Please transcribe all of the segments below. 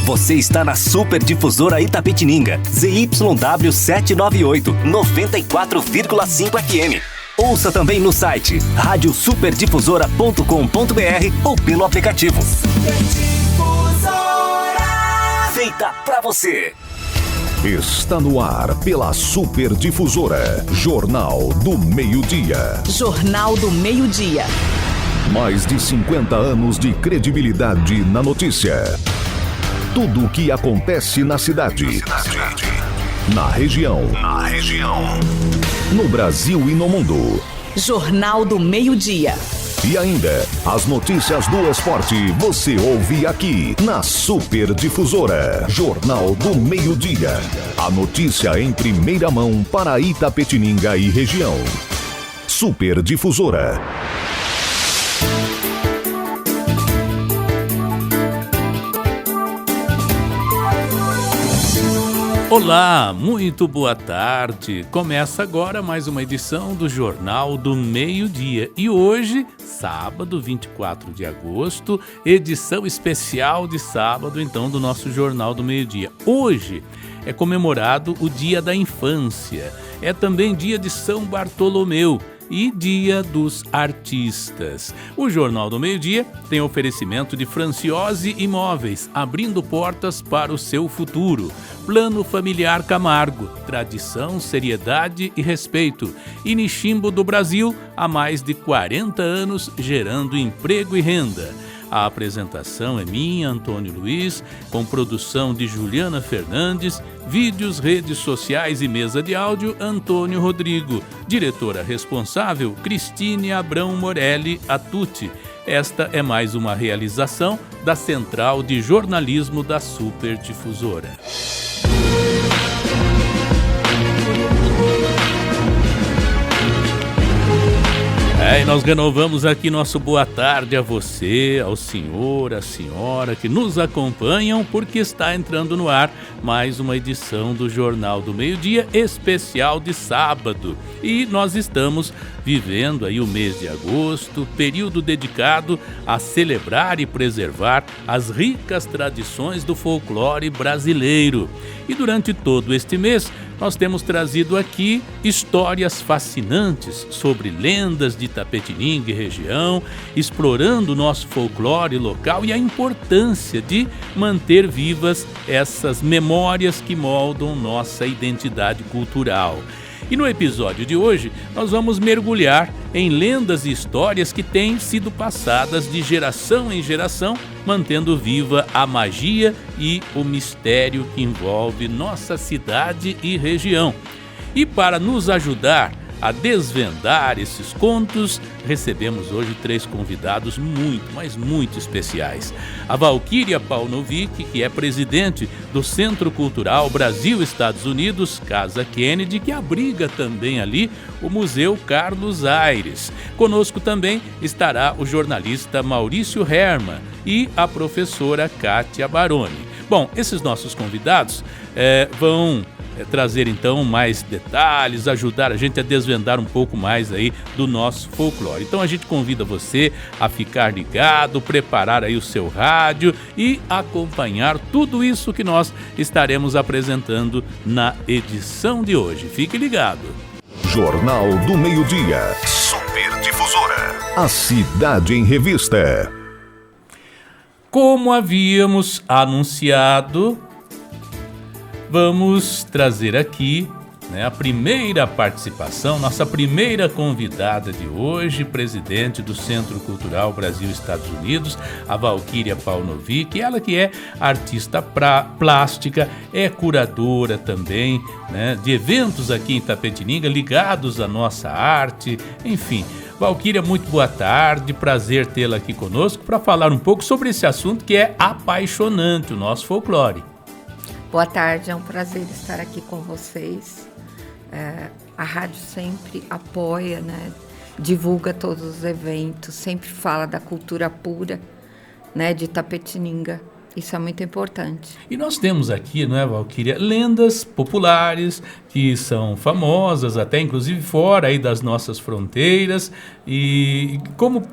Você está na Super Difusora Itapetininga, ZYW 798, 94,5 FM. Ouça também no site radiosuperdifusora.com.br ou pelo aplicativo. Feita pra você. Está no ar pela Super Difusora, Jornal do Meio-Dia. Jornal do Meio-Dia. Mais de 50 anos de credibilidade na notícia. Tudo o que acontece na cidade. Na região. No Brasil e no mundo. Jornal do Meio-Dia. E ainda, as notícias do esporte você ouve aqui na Super Difusora. Jornal do Meio-Dia. A notícia em primeira mão para Itapetininga e região. Super Difusora. Olá, muito boa tarde. Começa agora mais uma edição do Jornal do Meio-Dia. E hoje, sábado, 24 de agosto, edição especial de sábado, então, do nosso Jornal do Meio-Dia. Hoje é comemorado o Dia da Infância. É também dia de São Bartolomeu e Dia dos Artistas. O Jornal do Meio-Dia tem oferecimento de Franciose Imóveis, abrindo portas para o seu futuro. Plano Familiar Camargo, tradição, seriedade e respeito. E Nishimbo do Brasil, há mais de 40 anos, gerando emprego e renda. A apresentação é minha, Antônio Luiz, com produção de Juliana Fernandes, vídeos, redes sociais e mesa de áudio, Antônio Rodrigo. Diretora responsável, Cristine Abrão Morelli Atuti. Esta é mais uma realização da Central de Jornalismo da Super Difusora. E nós renovamos aqui nosso boa tarde a você, ao senhor, à senhora que nos acompanham, porque está entrando no ar mais uma edição do Jornal do Meio-Dia, especial de sábado. E nós estamos vivendo aí o mês de agosto, período dedicado a celebrar e preservar as ricas tradições do folclore brasileiro. E durante todo este mês, nós temos trazido aqui histórias fascinantes sobre lendas de Itapetininga e região, explorando o nosso folclore local e a importância de manter vivas essas memórias que moldam nossa identidade cultural. E no episódio de hoje, nós vamos mergulhar em lendas e histórias que têm sido passadas de geração em geração, mantendo viva a magia e o mistério que envolve nossa cidade e região. E para nos ajudar a desvendar esses contos, recebemos hoje 3 convidados muito, mas muito especiais. A Valquíria Paunovic, que é presidente do Centro Cultural Brasil-Estados Unidos, Casa Kennedy, que abriga também ali o Museu Carlos Aires. Conosco também estará o jornalista Maurício Herman e a professora Kátia Baroni. Bom, esses nossos convidados vão trazer então mais detalhes, ajudar a gente a desvendar um pouco mais aí do nosso folclore. Então a gente convida você a ficar ligado, preparar aí o seu rádio e acompanhar tudo isso que nós estaremos apresentando na edição de hoje. Fique ligado. Jornal do Meio-Dia. Super Difusora. A cidade em revista. Como havíamos anunciado, vamos trazer aqui a primeira participação, nossa primeira convidada de hoje, presidente do Centro Cultural Brasil-Estados Unidos, a Valquíria Paunovic, ela que é artista plástica, é curadora também de eventos aqui em Itapetininga ligados à nossa arte, enfim. Valquíria, muito boa tarde, prazer tê-la aqui conosco para falar um pouco sobre esse assunto que é apaixonante, o nosso folclore. Boa tarde, é um prazer estar aqui com vocês. A rádio sempre apoia, divulga todos os eventos, sempre fala da cultura pura, de Itapetininga. Isso é muito importante. E nós temos aqui, não é, Valquíria, lendas populares que são famosas, até inclusive fora aí das nossas fronteiras. E como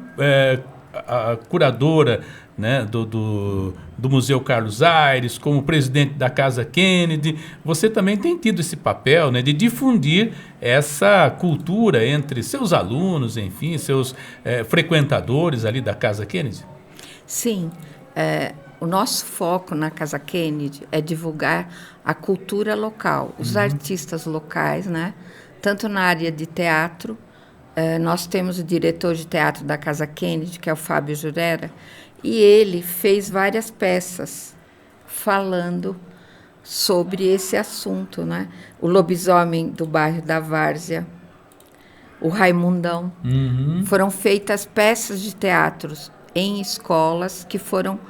a curadora, né, do Museu Carlos Aires, como presidente da Casa Kennedy, você também tem tido esse papel, né, de difundir essa cultura entre seus alunos, enfim, seus frequentadores ali da Casa Kennedy? Sim, o nosso foco na Casa Kennedy é divulgar a cultura local, os artistas locais, né? Tanto na área de teatro, nós temos o diretor de teatro da Casa Kennedy, que é o Fábio Jurera, e ele fez várias peças falando sobre esse assunto, né? O Lobisomem do Bairro da Várzea, o Raimundão. Foram feitas peças de teatros em escolas que foram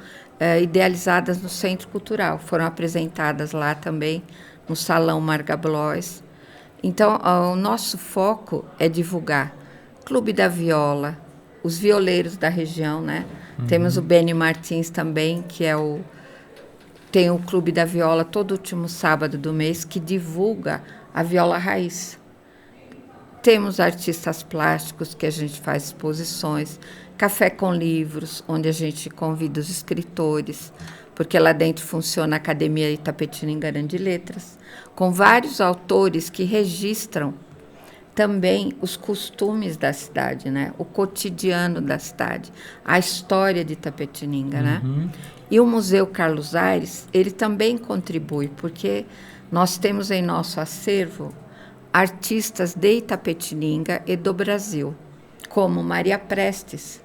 idealizadas no Centro Cultural. Foram apresentadas lá também, no Salão Marga Blois. Então, o nosso foco é divulgar Clube da Viola, os violeiros da região, né? Temos o Beni Martins também, que tem o Clube da Viola todo último sábado do mês, que divulga a viola raiz. Temos artistas plásticos, que a gente faz exposições, Café com Livros, onde a gente convida os escritores, porque lá dentro funciona a Academia Itapetininga de Letras, com vários autores que registram também os costumes da cidade, né? O cotidiano da cidade, a história de Itapetininga, né? E o Museu Carlos Aires, ele também contribui, porque nós temos em nosso acervo artistas de Itapetininga e do Brasil, como Maria Prestes,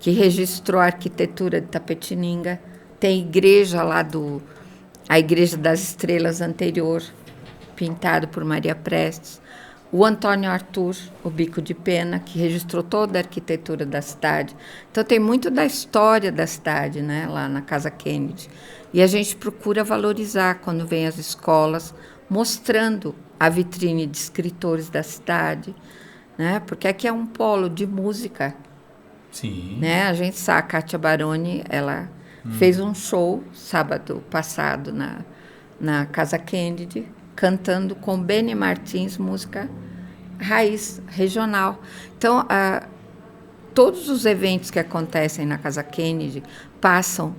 que registrou a arquitetura de Itapetininga, tem igreja lá a Igreja das Estrelas anterior, pintado por Maria Prestes, o Antônio Arthur, o Bico de Pena, que registrou toda a arquitetura da cidade. Então, tem muito da história da cidade, né, lá na Casa Kennedy. E a gente procura valorizar quando vem as escolas, mostrando a vitrine de escritores da cidade, né, porque aqui é um polo de música. Sim. Né? A gente sabe, a Kátia Baroni, ela fez um show sábado passado na Casa Kennedy, cantando com Beni Martins, música raiz, regional. Então, todos os eventos que acontecem na Casa Kennedy passam,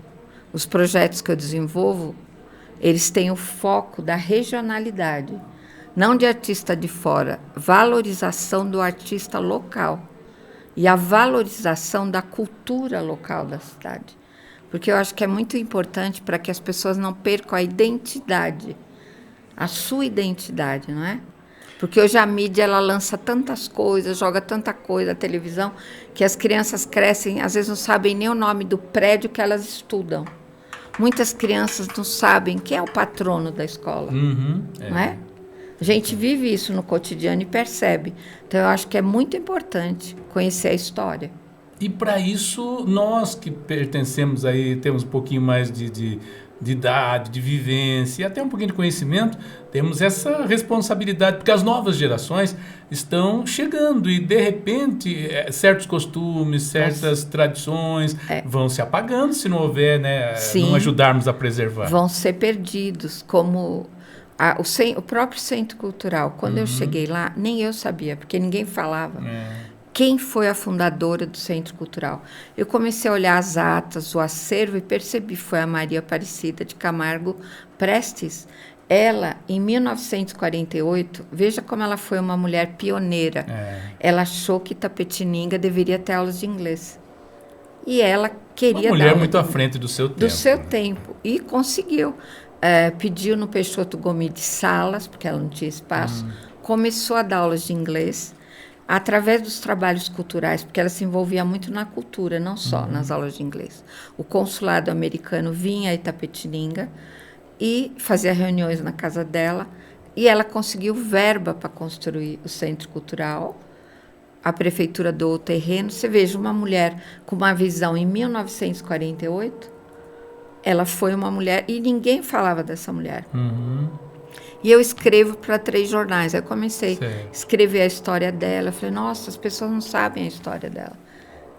os projetos que eu desenvolvo, eles têm o foco da regionalidade, não de artista de fora, valorização do artista local e a valorização da cultura local da cidade. Porque eu acho que é muito importante para que as pessoas não percam a identidade, a sua identidade, não é? Porque hoje a mídia, ela lança tantas coisas, joga tanta coisa na televisão, que as crianças crescem, às vezes não sabem nem o nome do prédio que elas estudam. Muitas crianças não sabem quem é o patrono da escola, não é? A gente vive isso no cotidiano e percebe. Então, eu acho que é muito importante conhecer a história. E para isso, nós que pertencemos aí, temos um pouquinho mais de idade, de vivência e até um pouquinho de conhecimento, temos essa responsabilidade, porque as novas gerações estão chegando e, de repente, certos costumes, certas tradições vão se apagando se não houver, né, não ajudarmos a preservar. Vão ser perdidos, como o próprio Centro Cultural. Quando eu cheguei lá, nem eu sabia, porque ninguém falava. Quem foi a fundadora do Centro Cultural? Eu comecei a olhar as atas, o acervo, e percebi, foi a Maria Aparecida de Camargo Prestes. Ela, em 1948, veja como ela foi uma mulher pioneira. Ela achou que Itapetininga deveria ter aulas de inglês. E ela queria uma mulher muito à frente do seu tempo. Do seu tempo. E conseguiu. Pediu no Peixoto Gomes de salas, porque ela não tinha espaço. Começou a dar aulas de inglês, através dos trabalhos culturais, porque ela se envolvia muito na cultura, não só nas aulas de inglês. O consulado americano vinha a Itapetininga e fazia reuniões na casa dela, e ela conseguiu verba para construir o Centro Cultural. A prefeitura doou o terreno. Você veja, uma mulher com uma visão em 1948, ela foi uma mulher, e ninguém falava dessa mulher. E eu escrevo para 3 jornais. Aí eu comecei a escrever a história dela. Eu falei, nossa, as pessoas não sabem a história dela.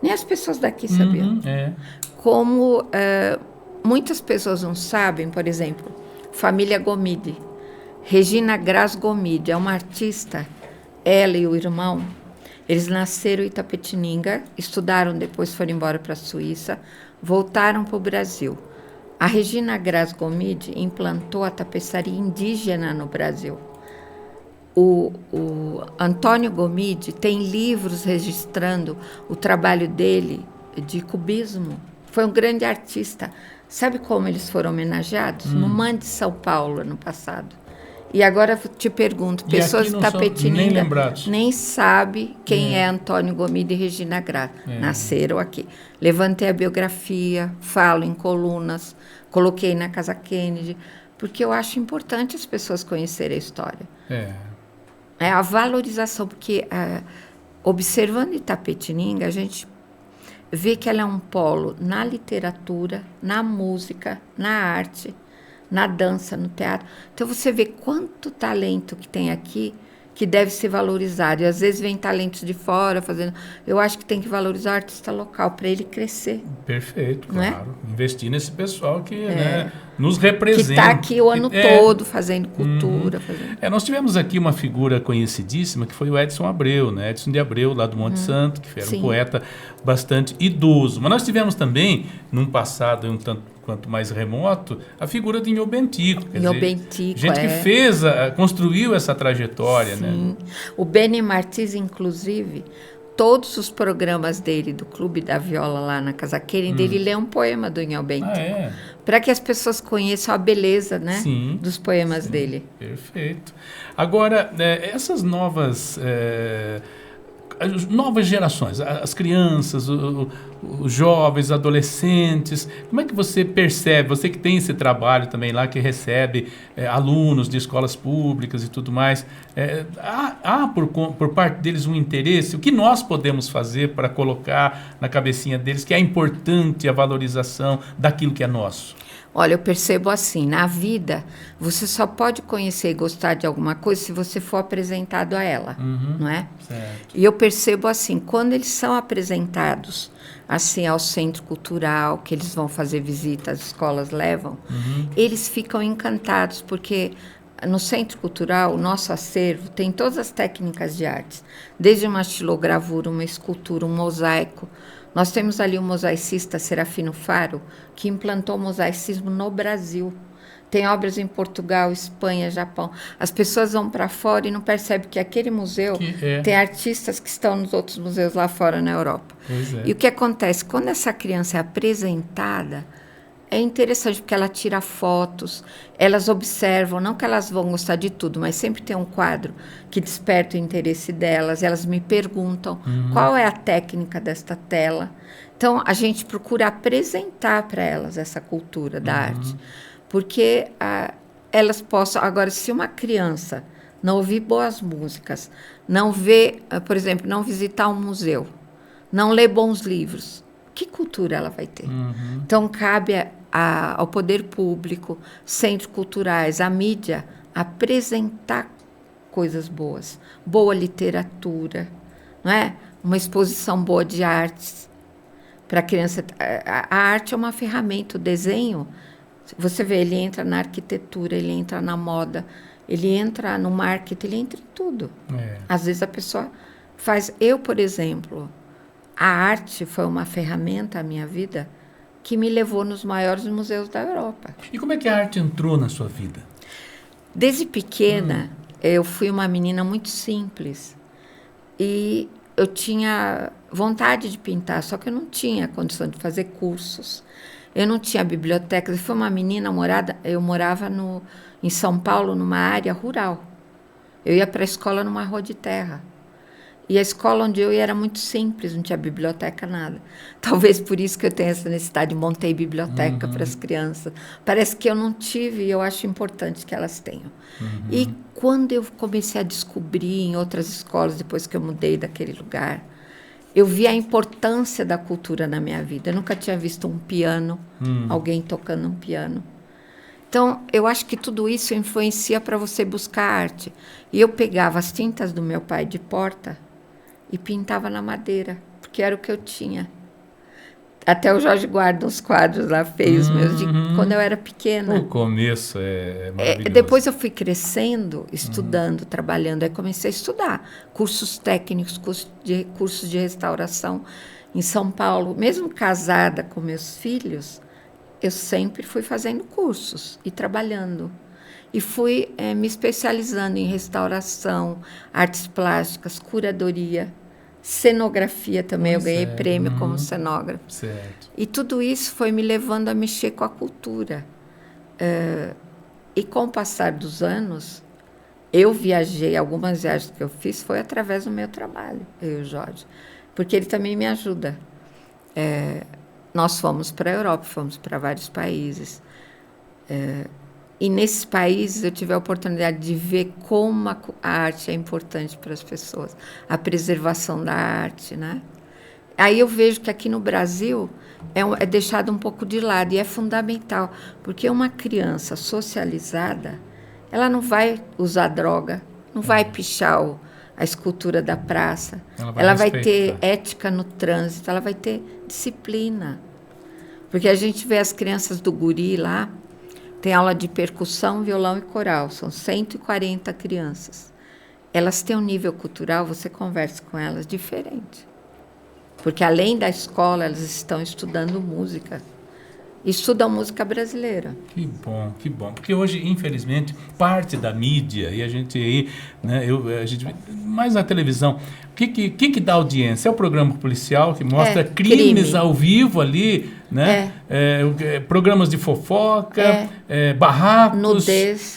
Nem as pessoas daqui sabiam. Como muitas pessoas não sabem, por exemplo, família Gomide. Regina Graz Gomide é uma artista, ela e o irmão, Eles nasceram em Itapetininga, estudaram, depois foram embora para a Suíça, voltaram para o Brasil. A Regina Graz Gomide implantou a tapeçaria indígena no Brasil. O Antônio Gomide tem livros registrando o trabalho dele de cubismo. Foi um grande artista. Sabe como eles foram homenageados? No MAN de São Paulo, ano passado. E agora eu te pergunto, pessoas de Itapetininga nem sabem quem é Antônio Gomide e Regina Graz. Nasceram aqui. Levantei a biografia, falo em colunas, coloquei na Casa Kennedy, porque eu acho importante as pessoas conhecerem a história. É a valorização, porque observando Itapetininga, a gente vê que ela é um polo na literatura, na música, na arte, na dança, no teatro. Então, você vê quanto talento que tem aqui que deve ser valorizado. E, às vezes, vem talentos de fora fazendo... Eu acho que tem que valorizar o artista local para ele crescer. Perfeito, não claro. Investir nesse pessoal que nos representa. Que está aqui o ano todo fazendo cultura. Nós tivemos aqui uma figura conhecidíssima, que foi o Edson Abreu, né? Edson de Abreu, lá do Monte Santo, que era um poeta bastante idoso. Mas nós tivemos também, num passado um tanto quanto mais remoto, a figura de Inho Bentico. Bentico, gente que fez, construiu essa trajetória. Sim. Né? O Beni Martins, inclusive, todos os programas dele, do Clube da Viola lá na Casa Kennedy, ele lê um poema do Inho Bentico. Para que as pessoas conheçam a beleza, né, dos poemas dele. Perfeito. Agora, essas novas gerações, as crianças, os jovens, adolescentes, como é que você percebe, você que tem esse trabalho também lá, que recebe alunos de escolas públicas e tudo mais, há por parte deles um interesse? O que nós podemos fazer para colocar na cabecinha deles que é importante a valorização daquilo que é nosso? Olha, eu percebo assim, na vida, você só pode conhecer e gostar de alguma coisa se você for apresentado a ela, não é? Certo. E eu percebo assim, quando eles são apresentados assim ao centro cultural, que eles vão fazer visita, as escolas levam, eles ficam encantados, porque no centro cultural, o nosso acervo tem todas as técnicas de artes, desde uma estilogravura, uma escultura, um mosaico. Nós temos ali o mosaicista Serafino Faro, que implantou o mosaicismo no Brasil. Tem obras em Portugal, Espanha, Japão. As pessoas vão para fora e não percebem que aquele museu tem artistas que estão nos outros museus lá fora na Europa. E o que acontece? Quando essa criança é apresentada, é interessante porque ela tira fotos, elas observam, não que elas vão gostar de tudo, mas sempre tem um quadro que desperta o interesse delas, elas me perguntam qual é a técnica desta tela. Então, a gente procura apresentar para elas essa cultura da arte, porque elas possam... Agora, se uma criança não ouvir boas músicas, não ver, por exemplo, não visitar um museu, não ler bons livros, que cultura ela vai ter? Então, cabe ao poder público, centros culturais, à mídia, apresentar coisas boas. Boa literatura, não é? Uma exposição boa de artes. Para a criança, a arte é uma ferramenta, o desenho, você vê, ele entra na arquitetura, ele entra na moda, ele entra no marketing, ele entra em tudo. Às vezes a pessoa faz... Eu, por exemplo... A arte foi uma ferramenta, a minha vida, que me levou nos maiores museus da Europa. E como é que a arte entrou na sua vida? Desde pequena, eu fui uma menina muito simples. E eu tinha vontade de pintar, só que eu não tinha condição de fazer cursos. Eu não tinha biblioteca. Eu fui uma menina eu morava em São Paulo, numa área rural. Eu ia para a escola numa rua de terra. E a escola onde eu ia era muito simples, não tinha biblioteca, nada. Talvez por isso que eu tenho essa necessidade, montei biblioteca para as crianças. Parece que eu não tive e eu acho importante que elas tenham. E quando eu comecei a descobrir em outras escolas, depois que eu mudei daquele lugar, eu vi a importância da cultura na minha vida. Eu nunca tinha visto um piano, alguém tocando um piano. Então, eu acho que tudo isso influencia para você buscar arte. E eu pegava as tintas do meu pai de porta e pintava na madeira, porque era o que eu tinha. Até o Jorge guarda uns quadros lá, feios meus, de quando eu era pequena. O começo é maravilhoso. Depois eu fui crescendo, estudando, trabalhando. Aí comecei a estudar cursos técnicos, cursos de restauração em São Paulo. Mesmo casada com meus filhos, eu sempre fui fazendo cursos e trabalhando. E fui me especializando em restauração, artes plásticas, curadoria, cenografia também. Eu ganhei prêmio como cenógrafo. Certo. E tudo isso foi me levando a mexer com a cultura. E com o passar dos anos, eu viajei, algumas viagens que eu fiz foi através do meu trabalho, eu e o Jorge, porque ele também me ajuda. Nós fomos para a Europa, fomos para vários países. E nesses países eu tive a oportunidade de ver como a arte é importante para as pessoas, a preservação da arte, né? Aí eu vejo que aqui no Brasil é deixado um pouco de lado e é fundamental, porque uma criança socializada, ela não vai usar droga, não vai pichar a escultura da praça, ela vai ter ética no trânsito, ela vai ter disciplina. Porque a gente vê as crianças do Guri lá, tem aula de percussão, violão e coral. São 140 crianças. Elas têm um nível cultural, você conversa com elas, diferente. Porque, além da escola, elas estão estudando música. Estudam música brasileira. Que bom, que bom. Porque hoje, infelizmente, parte da mídia, e a gente aí, né, a gente mais na televisão, o que dá audiência? É o programa policial que mostra crimes ao vivo ali, né? Programas de fofoca, barracos,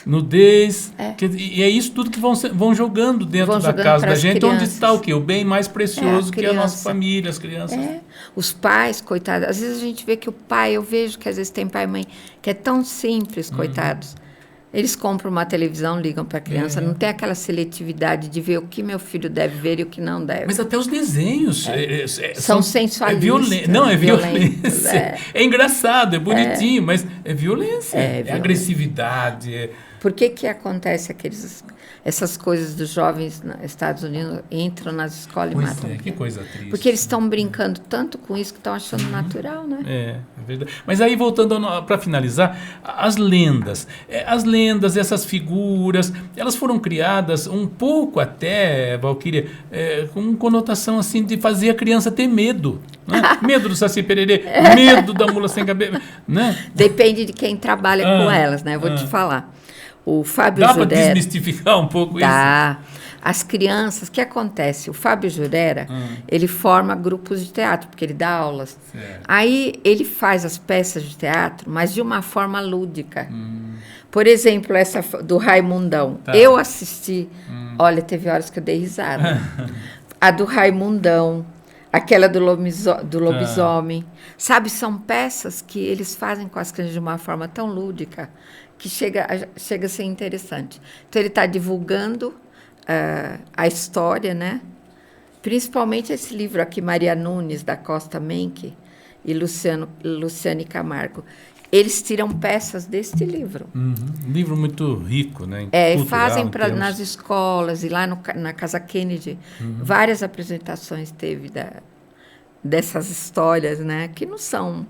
nudez. E é isso tudo que vão jogando dentro da casa da gente. Crianças. Onde está o quê? O bem mais precioso que é a nossa família, as crianças. Os pais, coitados. Às vezes a gente vê que o pai, eu vejo que às vezes tem pai e mãe que é tão simples, coitados. Eles compram uma televisão, ligam para a criança, não tem aquela seletividade de ver o que meu filho deve ver e o que não deve. Mas até os desenhos são sensualistas. Não, é violência. É engraçado, é bonitinho, mas é violência. É agressividade. Por que acontece essas coisas dos jovens nos Estados Unidos entram nas escolas e matam? Que coisa triste. Porque eles estão brincando tanto com isso que estão achando natural, né? É verdade. Mas aí, voltando para finalizar, as lendas, essas figuras, elas foram criadas um pouco até, Valquíria, com conotação assim de fazer a criança ter medo. Né? Medo do Saci Pererê, medo da mula sem cabeça. Né? Depende de quem trabalha com elas, né? Eu vou te falar. O Fábio Jurera... Dá para desmistificar um pouco isso? Dá. As crianças, o que acontece? O Fábio Jurera, ele forma grupos de teatro, porque ele dá aulas. Certo. Aí ele faz as peças de teatro, mas de uma forma lúdica. Por exemplo, essa do Raimundão. Tá. Eu assisti, olha, teve horas que eu dei risada. A do Raimundão, aquela do lobisomem. Sabe, são peças que eles fazem com as crianças de uma forma tão lúdica que chega a ser interessante. Então, ele está divulgando a história, né? Principalmente esse livro aqui, Maria Nunes, da Costa Menck, e Luciane Camargo. Eles tiram peças deste livro. Um livro muito rico, né? Fazem nas escolas, e lá na Casa Kennedy, várias apresentações teve dessas histórias, né? Que não são...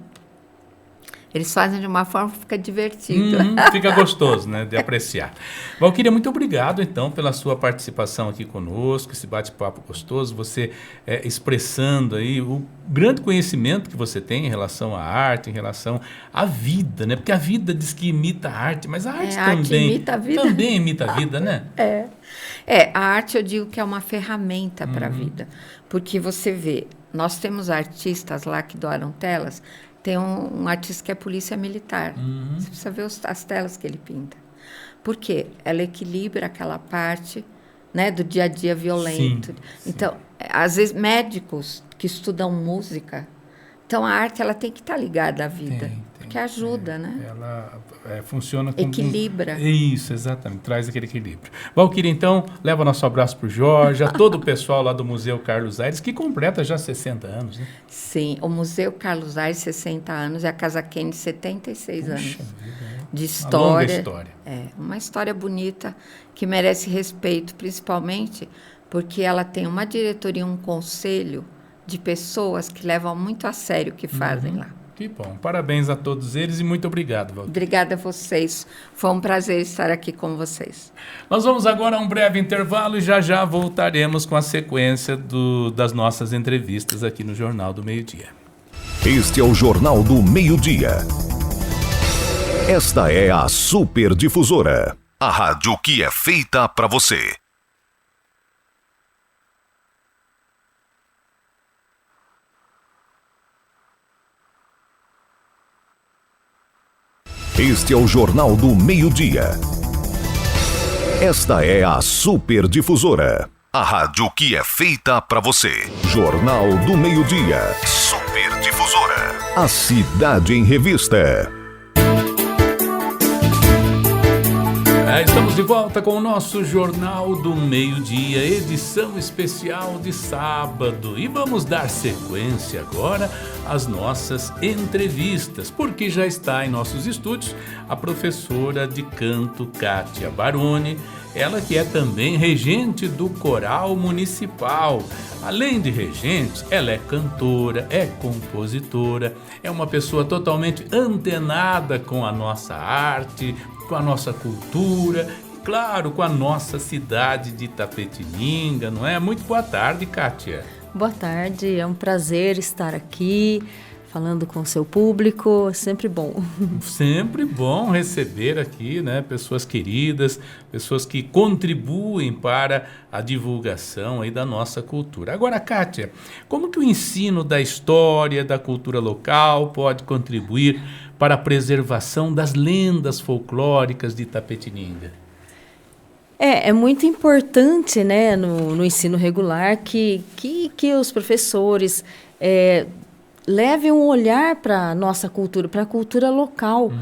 Eles fazem de uma forma que fica divertido. Fica gostoso, né, de apreciar. Valquíria, muito obrigado, então, pela sua participação aqui conosco, esse bate-papo gostoso, você expressando aí o grande conhecimento que você tem em relação à arte, em relação à vida, né? Porque a vida diz que imita a arte, mas a arte também imita a vida, né? A arte eu digo que é uma ferramenta para a vida. Porque você vê, nós temos artistas lá que doaram telas. Tem um artista que é polícia militar. Você precisa ver as telas que ele pinta. Por quê? Ela equilibra aquela parte, né, do dia a dia violento. Sim. Então, às vezes, médicos que estudam música. Então, a arte ela tem que estar ligada à vida. Porque ajuda, né? Ela funciona com... Equilibra. Isso, exatamente. Traz aquele equilíbrio. Valquíria, então, leva nosso abraço para o Jorge, a todo o pessoal lá do Museu Carlos Aires, que completa já 60 anos, né? Sim, o Museu Carlos Aires, 60 anos, e a Casa Kennedy, 76 anos. De história. Uma longa história. Uma história bonita, que merece respeito, principalmente porque ela tem uma diretoria, um conselho de pessoas que levam muito a sério o que fazem lá. Que bom. Parabéns a todos eles e muito obrigado, Valdir. Obrigada a vocês. Foi um prazer estar aqui com vocês. Nós vamos agora a um breve intervalo e já voltaremos com a sequência das nossas entrevistas aqui no Jornal do Meio-Dia. Este é o Jornal do Meio-Dia. Esta é a Super Difusora, a rádio que é feita para você. Este é o Jornal do Meio-Dia. Esta é a Super Difusora, a rádio que é feita para você. Jornal do Meio-Dia. Super Difusora. A cidade em revista. Estamos de volta com o nosso Jornal do Meio-Dia, edição especial de sábado. E vamos dar sequência agora às nossas entrevistas, porque já está em nossos estúdios a professora de canto Kátia Baroni, ela que é também regente do Coral Municipal. Além de regente, ela é cantora, é compositora, é uma pessoa totalmente antenada com a nossa arte, com a nossa cultura e, claro, com a nossa cidade de Itapetininga, não é? Muito boa tarde, Kátia. Boa tarde, é um prazer estar aqui falando com o seu público, é sempre bom. Sempre bom receber aqui, né, pessoas queridas, pessoas que contribuem para a divulgação aí da nossa cultura. Agora, Kátia, como que o ensino da história, da cultura local pode contribuir para a preservação das lendas folclóricas de Itapetininga? É muito importante, né, no ensino regular que os professores levem um olhar para a nossa cultura, para a cultura local.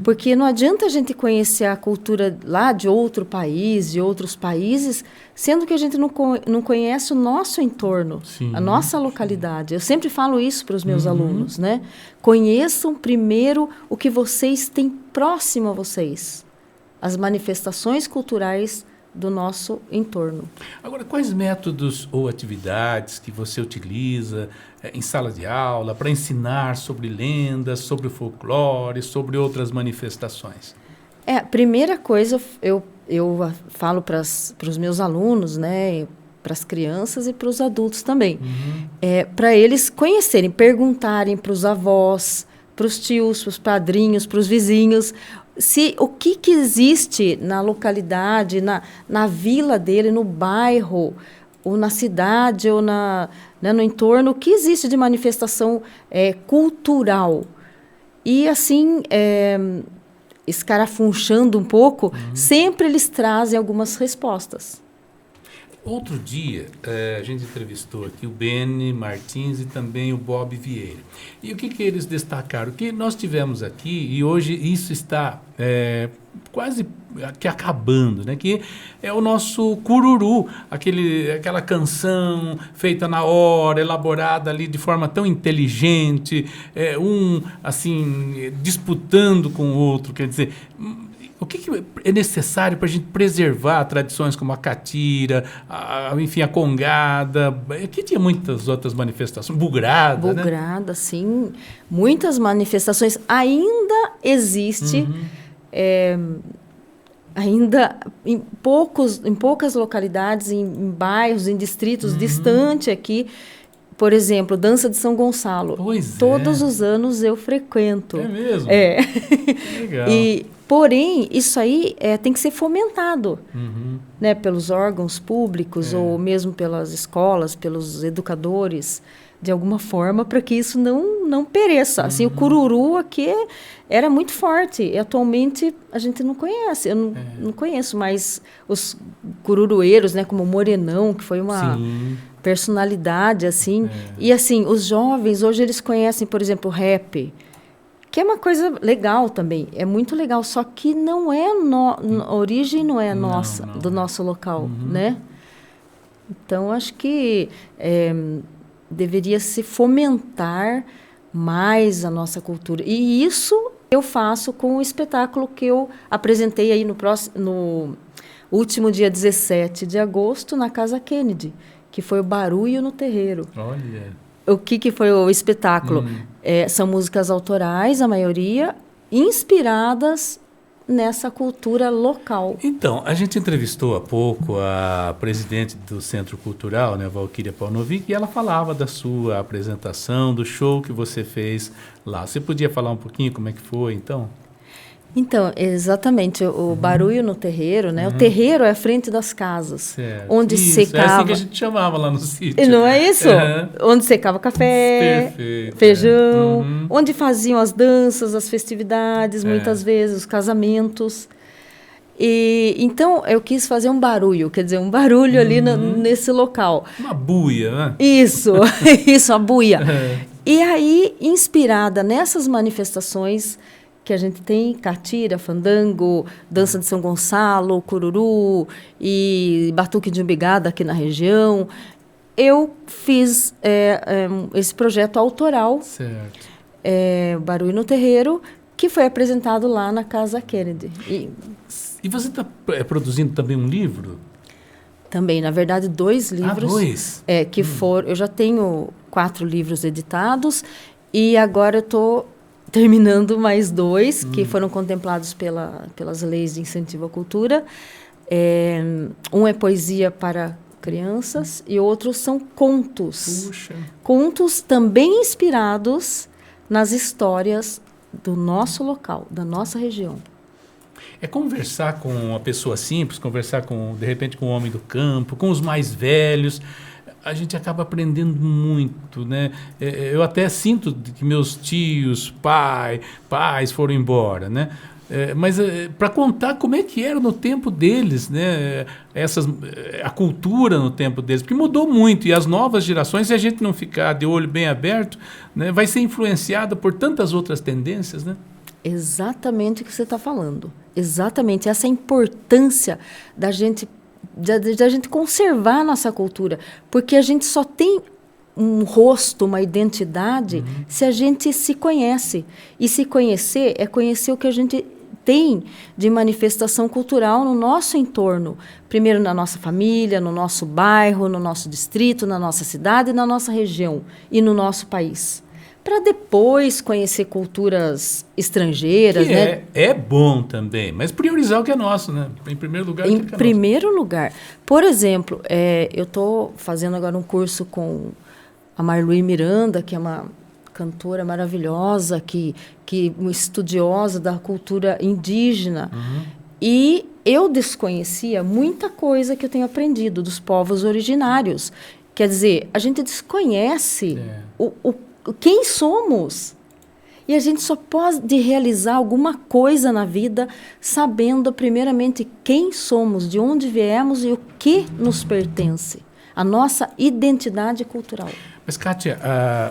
Porque não adianta a gente conhecer a cultura lá de outro país, de outros países, sendo que a gente não conhece o nosso entorno, sim, a nossa localidade. Eu sempre falo isso para os meus alunos, né? Conheçam primeiro o que vocês têm próximo a vocês, as manifestações culturais do nosso entorno. Agora, quais métodos ou atividades que você utiliza em sala de aula para ensinar sobre lendas, sobre o folclore, sobre outras manifestações? A primeira coisa, eu falo para os meus alunos, né, para as crianças e para os adultos também, para eles conhecerem, perguntarem para os avós, para os tios, para os padrinhos, para os vizinhos, o que existe na localidade, na vila dele, no bairro, ou na cidade, ou no entorno, o que existe de manifestação cultural. E assim, escarafunchando um pouco, sempre eles trazem algumas respostas. Outro dia, a gente entrevistou aqui o Beni Martins e também o Bob Vieira. E o que eles destacaram? Que nós tivemos aqui, e hoje isso está quase que acabando, né? Que é o nosso cururu, aquela canção feita na hora, elaborada ali de forma tão inteligente, assim, disputando com o outro, quer dizer... O que é necessário para a gente preservar tradições como a catira, enfim, a congada, que tinha muitas outras manifestações, bugrada, né? Bugrada, sim. Muitas manifestações. Ainda existe, ainda em poucas localidades, em bairros, em distritos distantes aqui. Por exemplo, Dança de São Gonçalo. Todos os anos eu frequento. É mesmo? É. Legal. Porém, isso aí tem que ser fomentado, né, pelos órgãos públicos ou mesmo pelas escolas, pelos educadores, de alguma forma, para que isso não pereça. Assim, o cururu aqui era muito forte e atualmente a gente não conhece. Eu não conheço mais os cururueiros, né, como o Morenão, que foi uma... Sim. Personalidade, assim. E, assim, os jovens, hoje, eles conhecem, por exemplo, o rap, que é uma coisa legal também. É muito legal, só que não é... A origem não é nossa, do nosso local, né? Então, acho que deveria se fomentar mais a nossa cultura. E isso eu faço com o espetáculo que eu apresentei aí no último dia 17 de agosto, na Casa Kennedy, que foi o Barulho no Terreiro. Olha. o que foi o espetáculo? São músicas autorais, a maioria, inspiradas nessa cultura local. Então, a gente entrevistou há pouco a presidente do Centro Cultural, né, Valquíria Paunovic, e ela falava da sua apresentação, do show que você fez lá. Você podia falar um pouquinho como é que foi, então? Então, exatamente, o barulho no terreiro, né? O terreiro é a frente das casas, Certo. onde Isso, secava... é assim que a gente chamava lá no sítio. Não é isso? Onde secava café, Perfeito, feijão, onde faziam as danças, as festividades, muitas vezes, os casamentos. E então, eu quis fazer um barulho, quer dizer, um barulho ali nesse local. Uma buia, né? Isso, isso, a buia. E aí, inspirada nessas manifestações que a gente tem, catira, fandango, dança de São Gonçalo, cururu e batuque de umbigada aqui na região, eu fiz esse projeto autoral, Certo. Barulho no Terreiro, que foi apresentado lá na Casa Kennedy. E você está produzindo também um livro? Também, na verdade, 2 livros. 2? Que foram... Eu já tenho 4 livros editados e agora eu estou terminando mais 2, que foram contemplados pelas leis de incentivo à cultura. Um é poesia para crianças e outros são contos. Puxa. Contos também inspirados nas histórias do nosso local, da nossa região. É conversar com uma pessoa simples, conversar de repente com o homem do campo, com os mais velhos. A gente acaba aprendendo muito, né? Eu até sinto que meus tios, pais foram embora, né? Mas para contar como é que era no tempo deles, né? A cultura no tempo deles, porque mudou muito, e as novas gerações, se a gente não ficar de olho bem aberto, né, vai ser influenciada por tantas outras tendências, né? Exatamente o que você está falando. Exatamente essa importância da gente conservar a nossa cultura, porque a gente só tem um rosto, uma identidade, se a gente se conhece. E se conhecer é conhecer o que a gente tem de manifestação cultural no nosso entorno. Primeiro na nossa família, no nosso bairro, no nosso distrito, na nossa cidade, na nossa região e no nosso país. Para depois conhecer culturas estrangeiras, que né? É bom também, mas priorizar o que é nosso, né? Em primeiro lugar, Em primeiro lugar. Por exemplo, eu estou fazendo agora um curso com a Marluí Miranda, que é uma cantora maravilhosa, que uma estudiosa da cultura indígena. E eu desconhecia muita coisa que eu tenho aprendido dos povos originários. Quer dizer, a gente desconhece quem somos. E a gente só pode realizar alguma coisa na vida sabendo, primeiramente, quem somos, de onde viemos e o que nos pertence. A nossa identidade cultural. Mas, Kátia,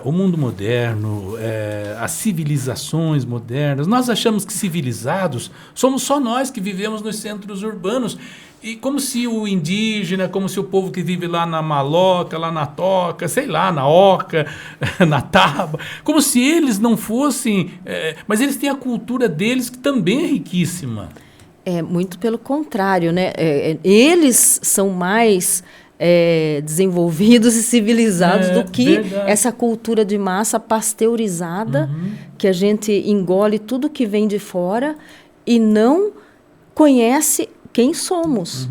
o mundo moderno, as civilizações modernas, nós achamos que civilizados somos só nós que vivemos nos centros urbanos. E como se o indígena, como se o povo que vive lá na maloca, lá na toca, sei lá, na oca, na taba, como se eles não fossem... mas eles têm a cultura deles que também é riquíssima. Muito pelo contrário, né? Eles são mais desenvolvidos e civilizados do que verdade. Essa cultura de massa pasteurizada, que a gente engole tudo que vem de fora e não conhece quem somos,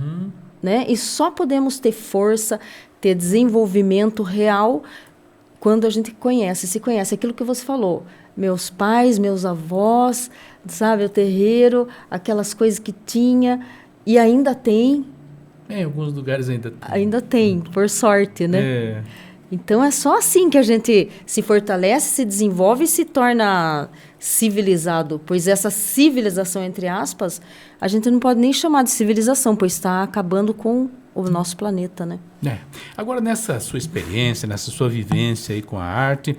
né? E só podemos ter força, ter desenvolvimento real quando a gente se conhece. Aquilo que você falou, meus pais, meus avós, sabe, o terreiro, aquelas coisas que tinha e ainda tem. Em alguns lugares ainda tem. Ainda tem, por sorte, né? Então é só assim que a gente se fortalece, se desenvolve e se torna civilizado, pois essa civilização, entre aspas, a gente não pode nem chamar de civilização, pois está acabando com o nosso planeta, né? Agora, nessa sua experiência, nessa sua vivência aí com a arte,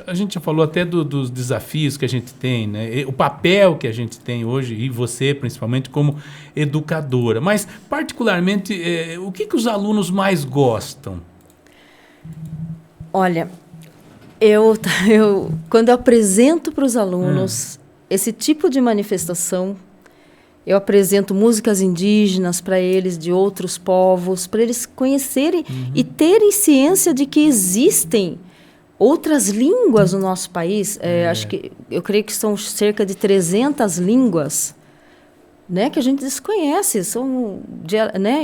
a gente já falou até dos desafios que a gente tem, né? O papel que a gente tem hoje, e você principalmente como educadora, mas particularmente, o que os alunos mais gostam? Olha, quando eu apresento para os alunos esse tipo de manifestação, Eu apresento músicas indígenas para eles, de outros povos, para eles conhecerem e terem ciência de que existem outras línguas no nosso país. Eu creio que são cerca de 300 línguas, né, que a gente desconhece, são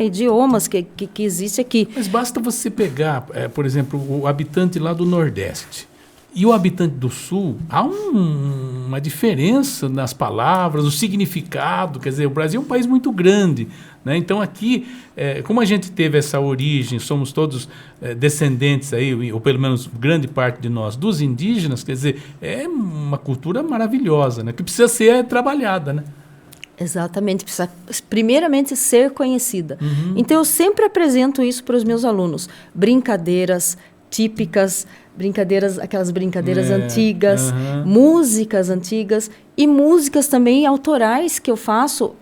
idiomas que existem aqui. Mas basta você pegar, por exemplo, o habitante lá do Nordeste e o habitante do Sul, há uma diferença nas palavras, o significado. Quer dizer, o Brasil é um país muito grande, né? Então aqui, como a gente teve essa origem, somos todos descendentes aí, ou pelo menos grande parte de nós, dos indígenas, quer dizer, é uma cultura maravilhosa, né? Que precisa ser trabalhada, né? Exatamente, precisa primeiramente ser conhecida. Então eu sempre apresento isso para os meus alunos, brincadeiras típicas, aquelas brincadeiras antigas, músicas antigas e músicas também autorais que eu faço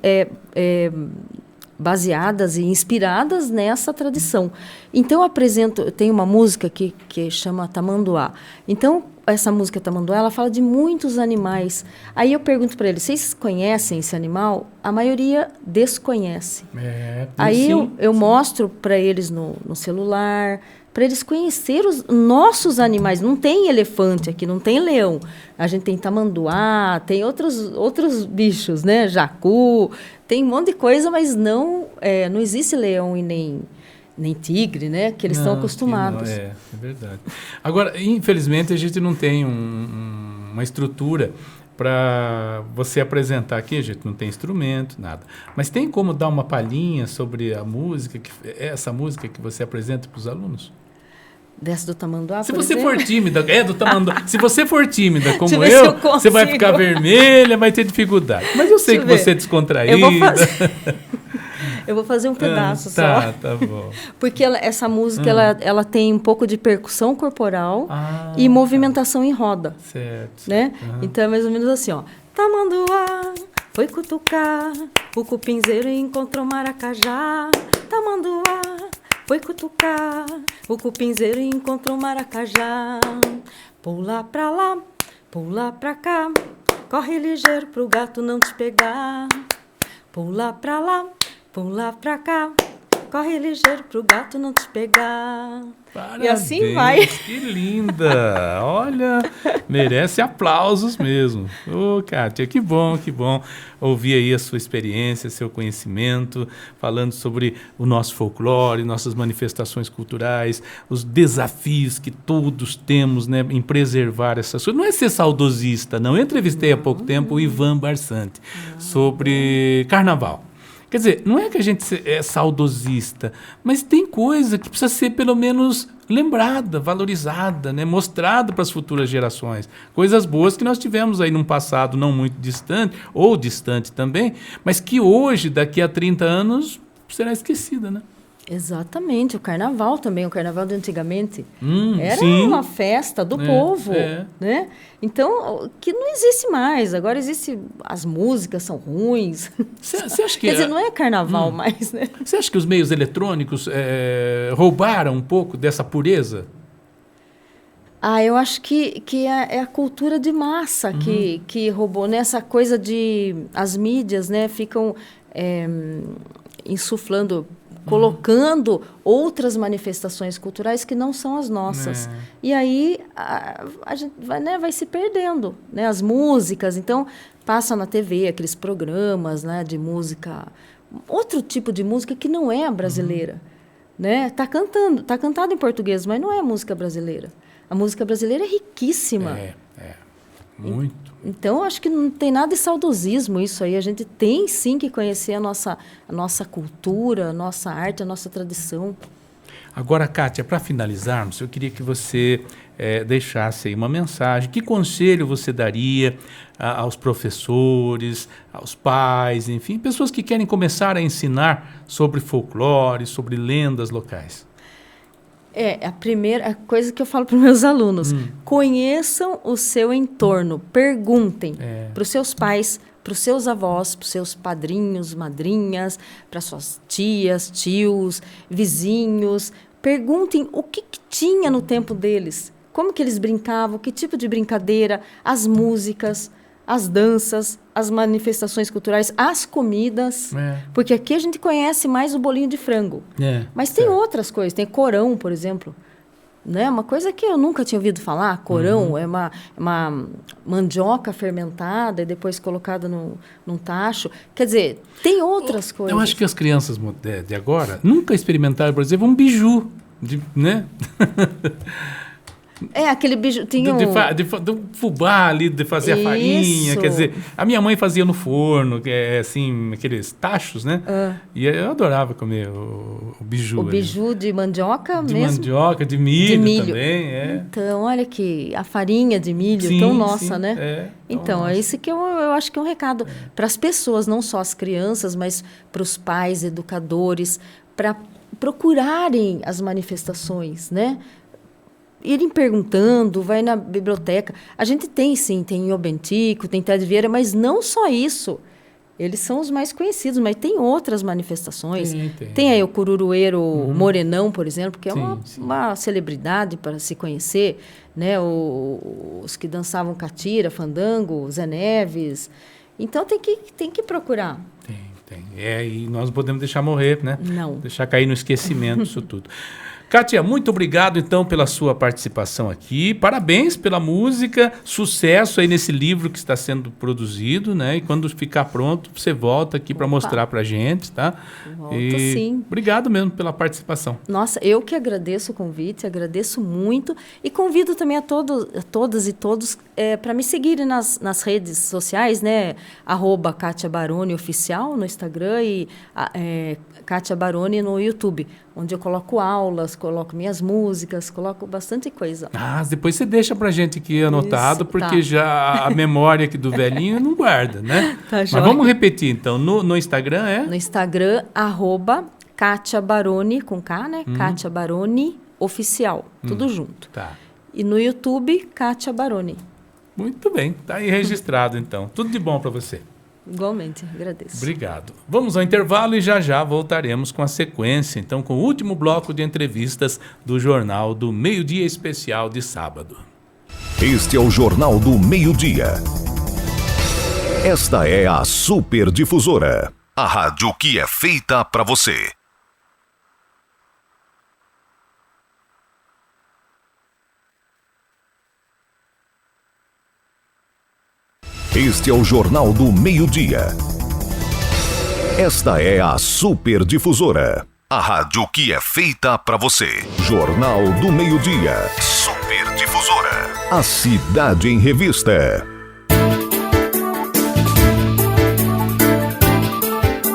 baseadas e inspiradas nessa tradição. Então eu tenho uma música que chama Tamanduá. Então essa música Tamanduá, ela fala de muitos animais. Aí eu pergunto para eles, vocês conhecem esse animal? A maioria desconhece. Aí eu mostro para eles no celular, para eles conhecerem os nossos animais. Não tem elefante aqui, não tem leão. A gente tem tamanduá, tem outros bichos, né? Jacu, tem um monte de coisa, mas não existe leão e nem tigre, né? Que eles estão acostumados. É verdade. Agora, infelizmente, a gente não tem uma estrutura para você apresentar aqui. A gente não tem instrumento, nada. Mas tem como dar uma palhinha sobre a música, essa música que você apresenta para os alunos? Dessa do tamanduá, Se você for tímida, do tamanduá. Se você for tímida como eu você vai ficar vermelha, vai ter dificuldade. Mas eu sei que você é descontraída. Eu vou fazer um pedaço só. Tá bom. Porque essa música, ela tem um pouco de percussão corporal e movimentação em roda. Certo. Né? Então é mais ou menos assim, ó. Tamanduá foi cutucar, o cupinzeiro encontrou maracajá. Tamanduá foi cutucar, o cupinzeiro encontrou maracajá. Pula pra lá, pula pra cá, corre ligeiro pro gato não te pegar. Pula pra lá, pula pra cá, corre ligeiro pro gato não te pegar. Parabéns, e assim vai. Que linda! Olha, merece aplausos mesmo. Ô, Kátia, que bom ouvir aí a sua experiência, seu conhecimento, falando sobre o nosso folclore, nossas manifestações culturais, os desafios que todos temos, né, em preservar essas coisas. Não é ser saudosista, não. Eu entrevistei há pouco tempo o Ivan Barsante sobre carnaval. Quer dizer, não é que a gente é saudosista, mas tem coisa que precisa ser pelo menos lembrada, valorizada, né? Mostrada para as futuras gerações. Coisas boas que nós tivemos aí num passado não muito distante, ou distante também, mas que hoje, daqui a 30 anos, será esquecida, né? Exatamente, o carnaval também, o carnaval de antigamente era uma festa do povo, né? Então, que não existe mais, agora as músicas são ruins. Você acha que Quer dizer, não é carnaval mais, né? Você acha que os meios eletrônicos roubaram um pouco dessa pureza? Eu acho que é a cultura de massa que roubou, né? Essa coisa de as mídias, né, ficam insuflando, colocando outras manifestações culturais que não são as nossas. E aí a gente vai se perdendo, né? As músicas, então, passa na TV aqueles programas, né, de música, outro tipo de música que não é a brasileira. Né? Tá cantado em português, mas não é a música brasileira. A música brasileira é riquíssima. Muito. Então, acho que não tem nada de saudosismo isso aí. A gente tem, sim, que conhecer a nossa cultura, a nossa arte, a nossa tradição. Agora, Kátia, para finalizarmos, eu queria que você deixasse aí uma mensagem. Que conselho você daria aos professores, aos pais, enfim, pessoas que querem começar a ensinar sobre folclore, sobre lendas locais? A primeira coisa que eu falo para os meus alunos, conheçam o seu entorno, perguntem para os seus pais, para os seus avós, para os seus padrinhos, madrinhas, para suas tias, tios, vizinhos, perguntem o que tinha no tempo deles, como que eles brincavam, que tipo de brincadeira, as músicas, as danças, as manifestações culturais, as comidas, porque aqui a gente conhece mais o bolinho de frango. Mas tem outras coisas, tem corão, por exemplo. Né? Uma coisa que eu nunca tinha ouvido falar, corão, é uma mandioca fermentada e depois colocada num tacho. Quer dizer, tem outras coisas. Eu acho que as crianças de agora nunca experimentaram, por exemplo, um biju, né? Aquele biju... Tinha do fubá ali, de fazer a farinha. Quer dizer, a minha mãe fazia no forno, assim, aqueles tachos, né? E eu adorava comer o biju. O biju de mandioca de mesmo? De mandioca, de milho também, Então, olha que a farinha de milho, tão nossa, né? Então, é isso que eu acho que é um recado para as pessoas, não só as crianças, mas para os pais, educadores, para procurarem as manifestações, né? Irem perguntando, vai na biblioteca. A gente tem o Bentico, tem Ted Vieira, mas não só isso. Eles são os mais conhecidos, mas tem outras manifestações. Tem aí o cururueiro Morenão, por exemplo, que é uma celebridade para se conhecer, né? Os que dançavam catira, fandango, Zé Neves. Então tem que procurar. Tem. E nós não podemos deixar morrer, né? Não. Deixar cair no esquecimento isso tudo. Kátia, muito obrigado, então, pela sua participação aqui. Parabéns pela música, sucesso aí nesse livro que está sendo produzido, né? E quando ficar pronto, você volta aqui para mostrar para a gente, tá? Volto, sim. Obrigado mesmo pela participação. Nossa, eu que agradeço o convite, agradeço muito e convido também a todas e todos para me seguirem nas redes sociais, né? @Kátia Baroni Oficial no Instagram e Kátia Baroni no YouTube, onde eu coloco aulas, coloco minhas músicas, coloco bastante coisa. Depois você deixa pra gente aqui anotado, porque já a memória aqui do velhinho não guarda, né? Mas vamos repetir, então. No Instagram No Instagram, @Kátia Baroni, com K, né? Kátia Baroni Oficial, tudo junto. Tá. E no YouTube, Kátia Baroni. Muito bem, tá aí registrado, então. Tudo de bom para você. Igualmente, agradeço. Obrigado. Vamos ao intervalo e já voltaremos com a sequência, então, com o último bloco de entrevistas do Jornal do Meio-Dia Especial de sábado. Este é o Jornal do Meio-Dia. Esta é a Super Difusora, a rádio que é feita para você. Este é o Jornal do Meio-Dia. Esta é a Super Difusora, a rádio que é feita para você. Jornal do Meio-Dia. Super Difusora. A cidade em revista.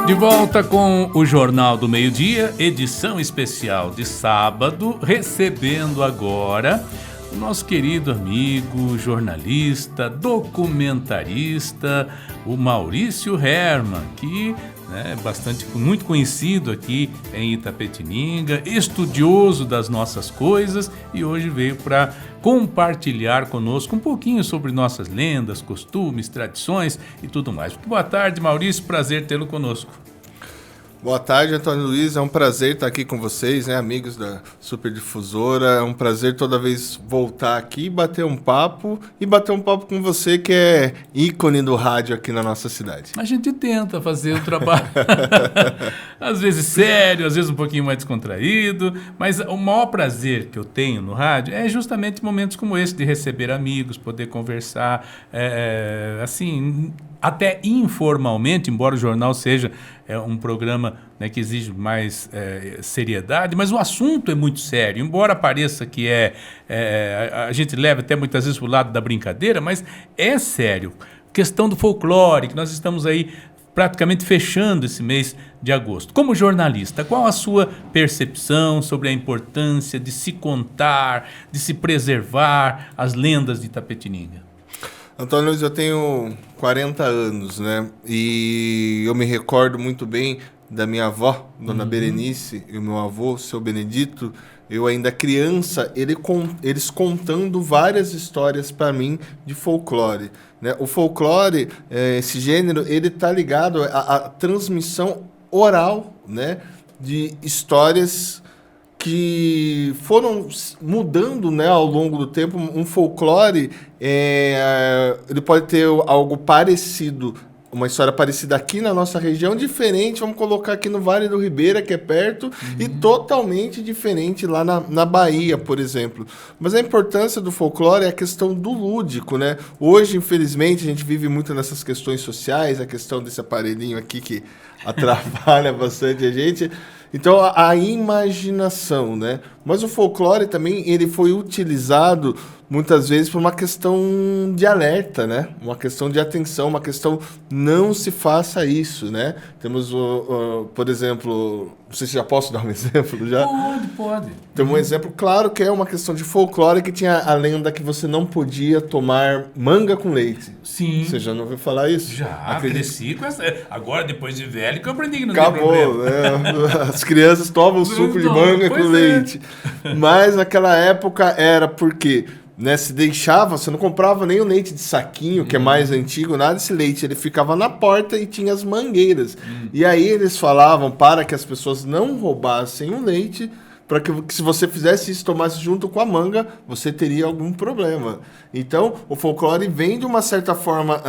De volta com o Jornal do Meio-Dia, edição especial de sábado, recebendo agora o nosso querido amigo, jornalista, documentarista, o Maurício Hermann, que é muito conhecido aqui em Itapetininga, estudioso das nossas coisas, e hoje veio para compartilhar conosco um pouquinho sobre nossas lendas, costumes, tradições e tudo mais. Boa tarde, Maurício, prazer tê-lo conosco. Boa tarde, Antônio Luiz. É um prazer estar aqui com vocês, né, amigos da Super Difusora. É um prazer toda vez voltar aqui e bater um papo com você, que é ícone do rádio aqui na nossa cidade. A gente tenta fazer o trabalho, às vezes sério, às vezes um pouquinho mais descontraído, mas o maior prazer que eu tenho no rádio é justamente momentos como esse, de receber amigos, poder conversar, assim, até informalmente, embora o jornal seja um programa, né, que exige mais seriedade, mas o assunto é muito sério, embora pareça que a gente leva até muitas vezes para o lado da brincadeira, mas é sério. Questão do folclore, que nós estamos aí praticamente fechando esse mês de agosto. Como jornalista, qual a sua percepção sobre a importância de se contar, de se preservar as lendas de Itapetininga? Antônio Luiz, eu tenho 40 anos, né? E eu me recordo muito bem da minha avó, Dona Berenice, e o meu avô, Seu Benedito. Eu ainda criança, eles contando várias histórias para mim de folclore, né? O folclore, esse gênero, ele tá ligado à transmissão oral, né? De histórias que foram mudando, né, ao longo do tempo. Um folclore, ele pode ter algo parecido uma história parecida aqui na nossa região, diferente, vamos colocar aqui no Vale do Ribeira, que é perto, e totalmente diferente lá na Bahia, por exemplo. Mas a importância do folclore é a questão do lúdico, né? Hoje, infelizmente, a gente vive muito nessas questões sociais, a questão desse aparelhinho aqui que atrapalha bastante a gente. Então, a imaginação, né? Mas o folclore também, ele foi utilizado muitas vezes por uma questão de alerta, né? Uma questão de atenção, uma questão não se faça isso, né? Temos, por exemplo, não sei se já posso dar um exemplo já? Pode. Tem um exemplo claro que é uma questão de folclore que tinha a lenda que você não podia tomar manga com leite. Sim. Você já não ouviu falar isso? Já, cresci com essa... Agora, depois de velho, que eu aprendi que não Acabou, tem problema. né? As crianças tomam suco de manga com leite. Mas naquela época era porque, né, se deixava, você não comprava nem o leite de saquinho, que é mais antigo, nada desse leite. Ele ficava na porta e tinha as mangueiras. E aí eles falavam para que as pessoas não roubassem o leite, para que se você fizesse isso, tomasse junto com a manga, você teria algum problema. Então, o folclore vem de uma certa forma...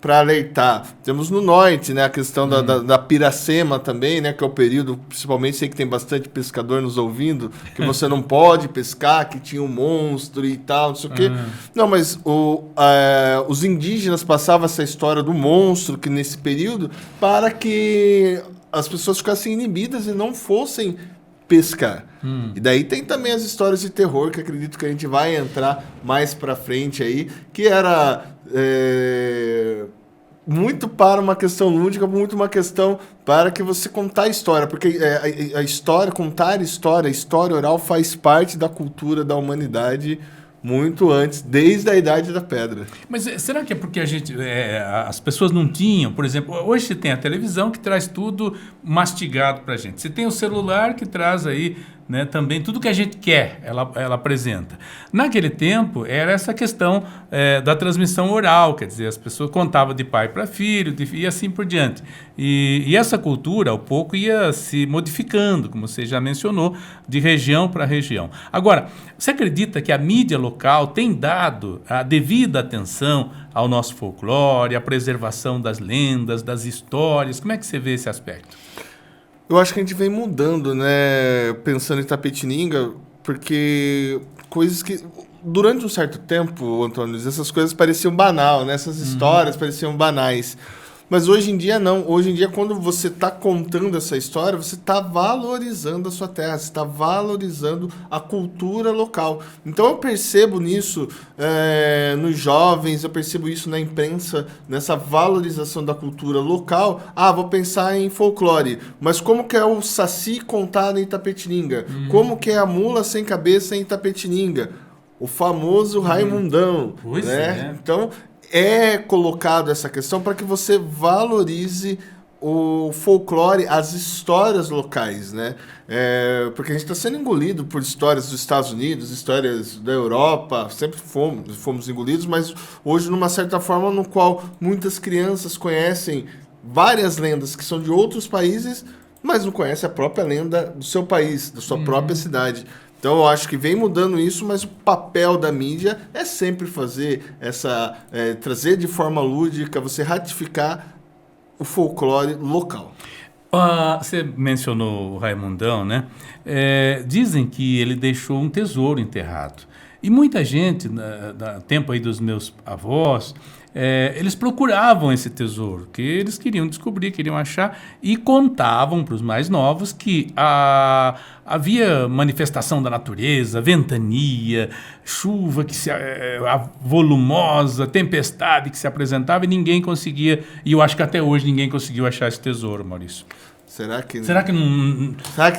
para alertar. Temos no norte, né, a questão da piracema também, né, que é o período, principalmente sei que tem bastante pescador nos ouvindo, que você não pode pescar, que tinha um monstro e tal, não sei o quê. Não, mas os indígenas passavam essa história do monstro que nesse período para que as pessoas ficassem inibidas e não fossem pescar. E daí tem também as histórias de terror, que acredito que a gente vai entrar mais pra frente aí, que era muito para uma questão lúdica, muito uma questão para que você contar a história, porque a história, contar história, a história oral faz parte da cultura da humanidade muito antes, desde a Idade da Pedra. Mas será que é porque as pessoas não tinham, por exemplo, hoje você tem a televisão que traz tudo mastigado pra gente. Você tem o celular que traz aí, né, também tudo que a gente quer, ela apresenta. Naquele tempo, era essa questão da transmissão oral, quer dizer, as pessoas contavam de pai para filho e assim por diante. E essa cultura, ao pouco, ia se modificando, como você já mencionou, de região para região. Agora, você acredita que a mídia local tem dado a devida atenção ao nosso folclore, à preservação das lendas, das histórias? Como é que você vê esse aspecto? Eu acho que a gente vem mudando, né? Pensando em Itapetininga, porque coisas que... Durante um certo tempo, Antônio, essas coisas pareciam banal, né? Essas histórias pareciam banais. Mas hoje em dia não. Hoje em dia, quando você está contando essa história, você está valorizando a sua terra, você está valorizando a cultura local. Então eu percebo nisso nos jovens, eu percebo isso na imprensa, nessa valorização da cultura local. Vou pensar em folclore, mas como que é o saci contado em Itapetininga? Como que é a mula sem cabeça em Itapetininga? O famoso Raimundão. Pois né? Então... é colocado essa questão para que você valorize o folclore, as histórias locais, né? Porque a gente está sendo engolido por histórias dos Estados Unidos, histórias da Europa, sempre fomos engolidos, mas hoje, numa certa forma, no qual muitas crianças conhecem várias lendas que são de outros países, mas não conhecem a própria lenda do seu país, da sua própria cidade. Então, eu acho que vem mudando isso, mas o papel da mídia é sempre fazer trazer de forma lúdica, você ratificar o folclore local. Você mencionou o Raimundão, né? Dizem que ele deixou um tesouro enterrado. E muita gente, no tempo aí dos meus avós, eles procuravam esse tesouro, que eles queriam descobrir, queriam achar, e contavam para os mais novos que havia manifestação da natureza, ventania, chuva volumosa, tempestade que se apresentava e ninguém conseguia, e eu acho que até hoje ninguém conseguiu achar esse tesouro, Maurício. Será que não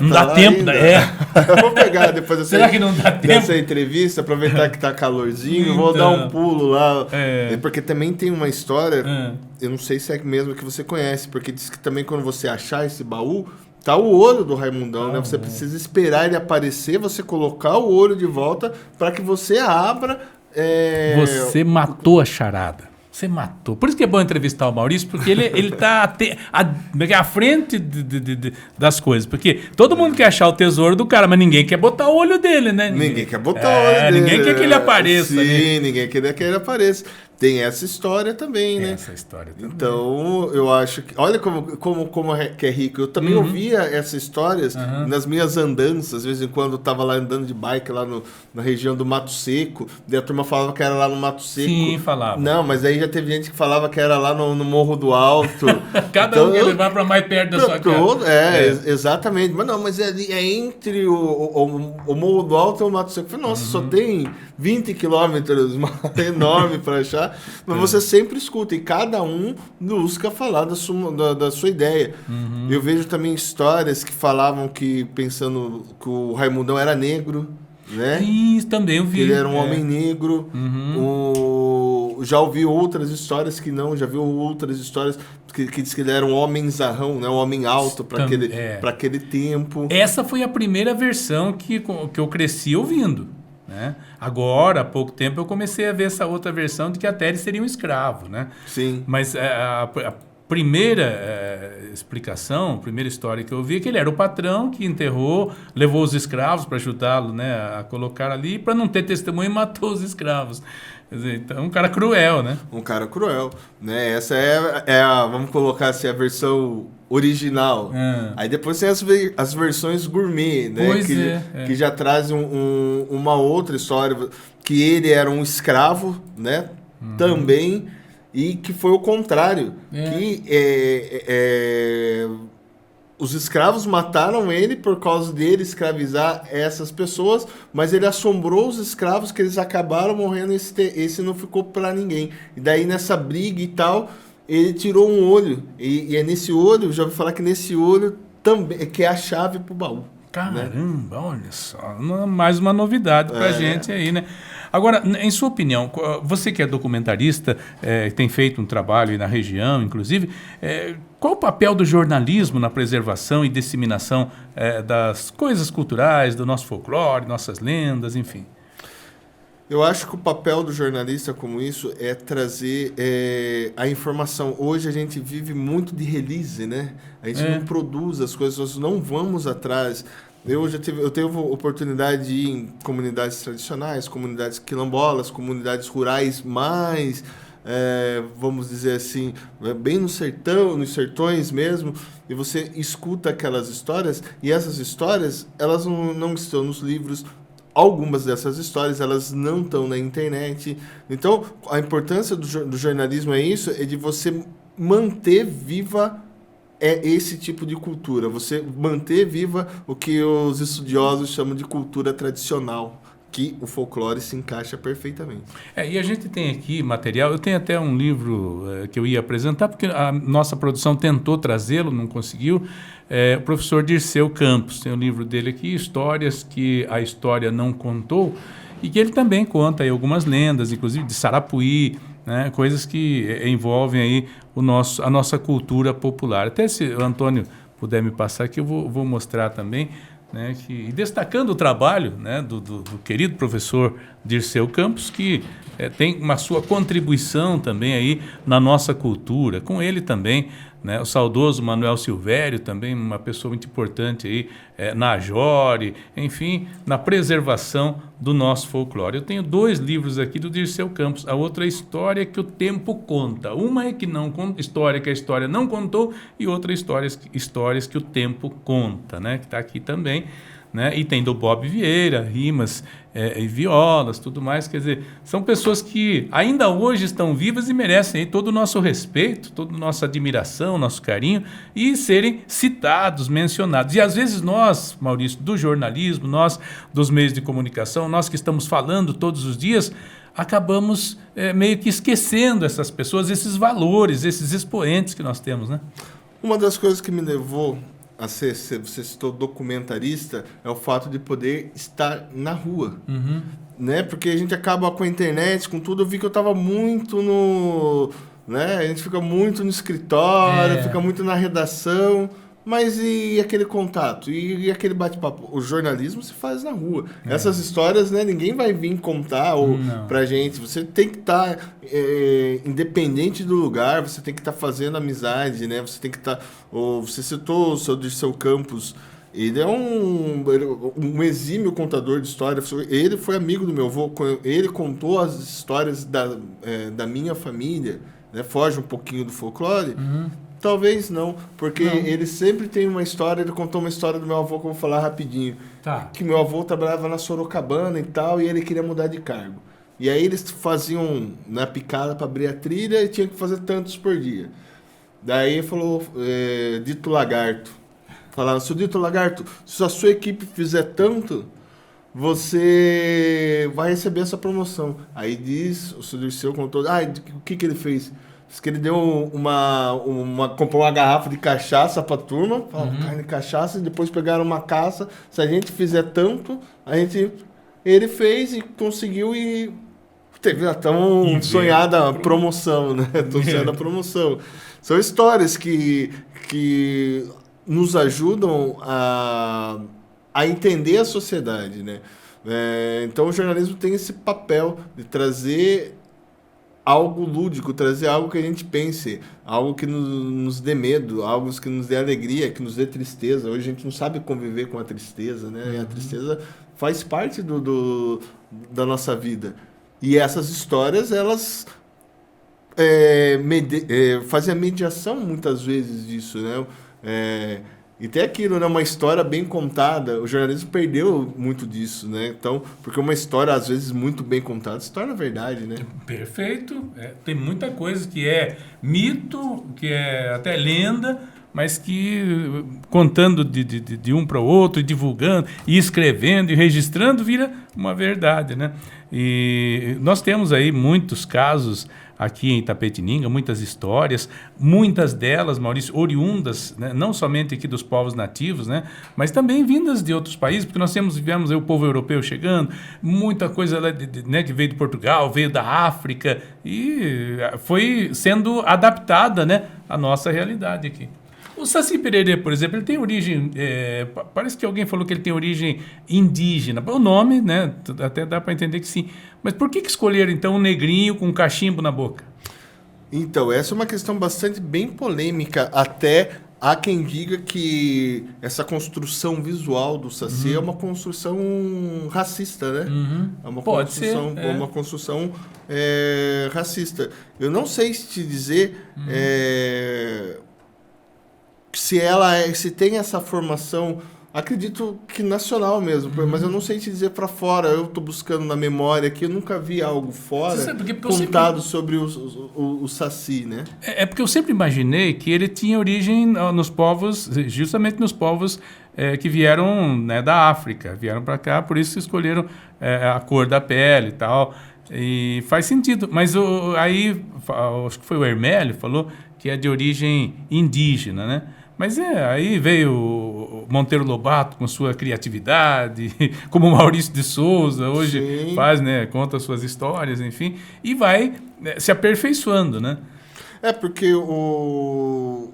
dá tempo? Eu vou pegar depois Será que não dá tempo? Dessa entrevista, aproveitar que tá calorzinho, vou dar um pulo lá. Porque também tem uma história, eu não sei se é mesmo que você conhece, porque diz que também quando você achar esse baú, tá o olho do Raimundão, né? Você precisa esperar ele aparecer, você colocar o olho de volta para que você abra. Você matou a charada. Você matou. Por isso que é bom entrevistar o Maurício, porque ele tá à frente das coisas. Porque todo mundo quer achar o tesouro do cara, mas ninguém quer botar o olho dele, né? Ninguém quer botar o olho dele. Ninguém quer que ele apareça. Sim, ninguém quer que ele apareça. tem essa história também, né? Essa história também. Então, eu acho que... Olha como que é rico. Eu também ouvia essas histórias nas minhas andanças. De vez em quando eu tava lá andando de bike lá na região do Mato Seco. Daí a turma falava que era lá no Mato Seco. Sim, falava. Não, mas aí já teve gente que falava que era lá no Morro do Alto. Cada então, um quer levar para mais perto da sua casa. Exatamente. Mas não, mas é entre o Morro do Alto e o Mato Seco. Eu falei, nossa, só tem 20 quilômetros, enorme para achar. Mas você sempre escuta e cada um busca falar da sua ideia. Eu vejo também histórias que falavam que, pensando que o Raimundão era negro, né? Isso também eu vi. Que ele era um homem negro. Já ouvi outras histórias que não, já vi outras histórias que diz que ele era um homem zarrão, né? Um homem alto para aquele tempo. Essa foi a primeira versão que eu cresci ouvindo. Né? Agora, há pouco tempo, eu comecei a ver essa outra versão de que até ele seria um escravo. Né? Sim. Mas a primeira explicação, a primeira história que eu vi é que ele era o patrão que enterrou, levou os escravos para ajudá-lo, né, a colocar ali, para não ter testemunho, e matou os escravos. Quer dizer, então, um cara cruel, né? Um cara cruel, né? Essa vamos colocar assim, a versão original. Aí depois tem as versões gourmet, né? Pois que já trazem uma outra história, que ele era um escravo, né? Também, e que foi o contrário. Que os escravos mataram ele por causa dele escravizar essas pessoas, mas ele assombrou os escravos que eles acabaram morrendo, esse não ficou para ninguém. E daí nessa briga e tal, ele tirou um olho, e é nesse olho, já ouvi falar que nesse olho também que é a chave pro baú. Caramba, né? Olha só, mais uma novidade pra gente aí, né? Agora, em sua opinião, você que é documentarista, tem feito um trabalho aí na região, inclusive, qual o papel do jornalismo na preservação e disseminação das coisas culturais, do nosso folclore, nossas lendas, enfim? Eu acho que o papel do jornalista como isso é trazer a informação. Hoje a gente vive muito de release, né? A gente não produz as coisas, nós não vamos atrás. Eu tive oportunidade de ir em comunidades tradicionais, comunidades quilombolas, comunidades rurais mais, vamos dizer assim, bem no sertão, nos sertões mesmo, e você escuta aquelas histórias, e essas histórias, elas não estão nos livros. Algumas dessas histórias, elas não estão na internet. Então, a importância do jornalismo é isso, é de você manter viva esse tipo de cultura. Você manter viva o que os estudiosos chamam de cultura tradicional, que o folclore se encaixa perfeitamente. E a gente tem aqui material, eu tenho até um livro que eu ia apresentar, porque a nossa produção tentou trazê-lo, não conseguiu, o professor Dirceu Campos, tem o livro dele aqui, Histórias que a História Não Contou, e que ele também conta aí algumas lendas, inclusive de Sarapuí, né, coisas que envolvem aí a nossa cultura popular. Até se o Antônio puder me passar aqui, eu vou mostrar também, né, e destacando o trabalho, né, do querido professor Dirceu Campos, que tem uma sua contribuição também aí na nossa cultura. Com ele também, né, o saudoso Manuel Silvério, também uma pessoa muito importante aí na Ajore, enfim, na preservação do nosso folclore. Eu tenho 2 livros aqui do Dirceu Campos. A outra é História que o Tempo Conta. Uma é que não conta, história que a história não contou, e outra histórias que o tempo conta, né, que está aqui também. Né? E tem do Bob Vieira, rimas e violas, tudo mais. Quer dizer, são pessoas que ainda hoje estão vivas e merecem aí todo o nosso respeito, toda a nossa admiração, nosso carinho, e serem citados, mencionados. E às vezes nós, Maurício, do jornalismo, nós dos meios de comunicação, nós que estamos falando todos os dias, acabamos meio que esquecendo essas pessoas, esses valores, esses expoentes que nós temos, né? Uma das coisas que me levou você citou documentarista, é o fato de poder estar na rua, né? Porque a gente acaba com a internet, com tudo. Eu vi que eu estava muito né? A gente fica muito no escritório, fica muito na redação, mas e aquele contato? E aquele bate-papo? O jornalismo se faz na rua. Essas histórias, né? Ninguém vai vir contar pra gente. Você tem que estar independente do lugar, você tem que estar fazendo amizade, né? Você tem que estar... Você citou o seu Dirceu Campos, Ele é um exímio contador de história. Ele foi amigo do meu avô. Ele contou as histórias da minha família. Né? Foge um pouquinho do folclore. Talvez não, porque ele sempre tem uma história. Ele contou uma história do meu avô que eu vou falar rapidinho. Tá. Que meu avô trabalhava na Sorocabana e tal, e ele queria mudar de cargo. E aí eles faziam na picada para abrir a trilha e tinha que fazer tantos por dia. Daí falou, Dito Lagarto. Falaram, seu Dito Lagarto, se a sua equipe fizer tanto, você vai receber essa promoção. Aí diz, o seu Dirceu contou, o que ele fez? Diz que ele deu comprou uma garrafa de cachaça pra turma, carne de cachaça, e depois pegaram uma caça. Se a gente fizer tanto, ele fez e conseguiu e teve a tão sonhada promoção, né? Tão sonhada promoção. São histórias que nos ajudam a entender a sociedade, né? Então o jornalismo tem esse papel de trazer algo lúdico, trazer algo que a gente pense, algo que nos dê medo, algo que nos dê alegria, que nos dê tristeza. Hoje a gente não sabe conviver com a tristeza, né? E a tristeza faz parte da nossa vida. E essas histórias, elas fazem a mediação muitas vezes disso, né? E tem aquilo, né? Uma história bem contada, o jornalismo perdeu muito disso, né? Então, porque uma história, às vezes, muito bem contada, se torna verdade, né? Perfeito. Tem muita coisa que é mito, que é até lenda, mas que contando de um para o outro, e divulgando, e escrevendo, e registrando, vira uma verdade, né? E nós temos aí muitos casos aqui em Itapetininga, muitas histórias, muitas delas, Maurício, oriundas, né, não somente aqui dos povos nativos, né, mas também vindas de outros países, porque nós tivemos aí o povo europeu chegando, muita coisa lá né, que veio de Portugal, veio da África, e foi sendo adaptada, né, à nossa realidade aqui. O Saci Pererê, por exemplo, ele tem origem, parece que alguém falou que ele tem origem indígena. O nome, né, até dá para entender que sim. Mas por que escolheram, então, um negrinho com um cachimbo na boca? Então, essa é uma questão bem polêmica. Até há quem diga que essa construção visual do Saci é uma construção racista, né? É uma Pode construção, ser. uma construção racista. Eu não sei te dizer... se tem essa formação, acredito que nacional mesmo, mas eu não sei te dizer para fora. Eu estou buscando na memória que eu nunca vi algo fora contado sobre o Saci, né? Porque eu sempre imaginei que ele tinha origem nos povos, justamente nos povos que vieram, né, da África, vieram para cá, por isso escolheram a cor da pele e tal. E faz sentido, mas aí acho que foi o Hermélio falou que é de origem indígena, né? Mas aí veio o Monteiro Lobato com sua criatividade, como o Maurício de Souza hoje faz, né? Conta suas histórias, enfim, e vai se aperfeiçoando, né? Porque eu